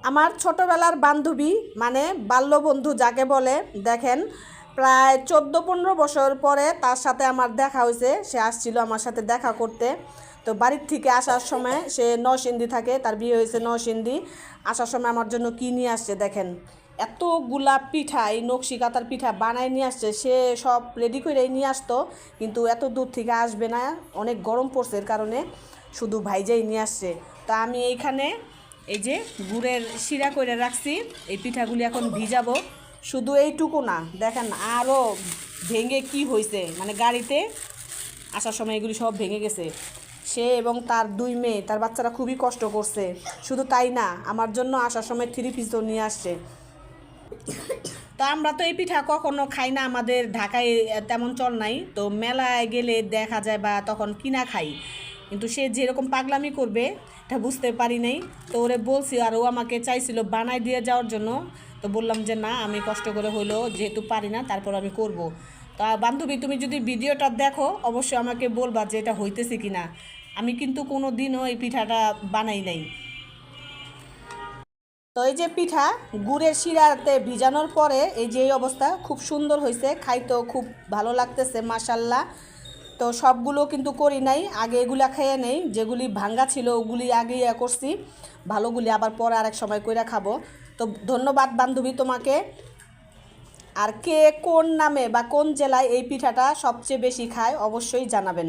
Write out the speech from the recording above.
আমার ছোটোবেলার বান্ধবী মানে বাল্যবন্ধু যাকে বলে, দেখেন প্রায় 14-15 বছর পরে তার সাথে আমার দেখা হয়েছে। সে আসছিল আমার সাথে দেখা করতে। তো বাড়ির থেকে আসার সময়, সে নরসিংদী থাকে, তার বিয়ে হয়েছে নরসিংদী। আসার সময় আমার জন্য কী নিয়ে আসছে দেখেন, এতগুলা পিঠা, এই নকশি কাতার পিঠা বানায় নিয়ে আসছে। সে সব রেডি করেই নিয়ে আসতো, কিন্তু এত দূর থেকে আসবে না, অনেক গরম পড়ছে, এর কারণে শুধু ভাইজাই নিয়ে আসছে। তা আমি এইখানে এই যে গুড়ের শিরা করে রাখছি, এই পিঠাগুলি এখন ভিজাবো। শুধু এইটুকু না, দেখেন আরও ভেঙে কি হয়েছে, মানে গাড়িতে আসার সময় এগুলি সব ভেঙে গেছে। সে এবং তার 2 মেয়ে, তার বাচ্চারা খুবই কষ্ট করছে। শুধু তাই না, আমার জন্য আসার সময় 3 পিসও নিয়ে আসছে। তো আমরা তো এই পিঠা কখনো খাই না, আমাদের ঢাকায় তেমন চল নাই। তো মেলায় গেলে দেখা যায় বা তখন কিনা খাই, কিন্তু সে যেরকম পাগলামি করবে এটা বুঝতে পারি নাই। তো ওরে বলছি, আর ও আমাকে চাইছিল বানাই দিয়ে যাওয়ার জন্য। তো বললাম যে না, আমি কষ্ট করে হইলো যেহেতু পারি না, তারপর আমি করব। তা বান্ধবী, তুমি যদি ভিডিওটা দেখো অবশ্যই আমাকে বলবা যে এটা হইতেছে কিনা। আমি কিন্তু কোনো দিনও এই পিঠাটা বানাই নাই। তো এই যে পিঠা গুড়ের শিরাতে ভিজানোর পরে এই যে এই অবস্থা, খুব সুন্দর হয়েছে, খাইতেও খুব ভালো লাগতেছে মাশাল্লাহ। তো সবগুলো কিন্তু করি নাই, আগে এগুলা খেয়ে নেই, যেগুলি ভাঙ্গা ছিল ওগুলি আগে করছি, ভালোগুলি আবার পরে আরেক সময় কইরা খাবো। তো ধন্যবাদ বান্ধবী তোমাকে। আর কে কোন নামে বা কোন জেলায় এই পিঠাটা সবচেয়ে বেশি খায় অবশ্যই জানাবেন।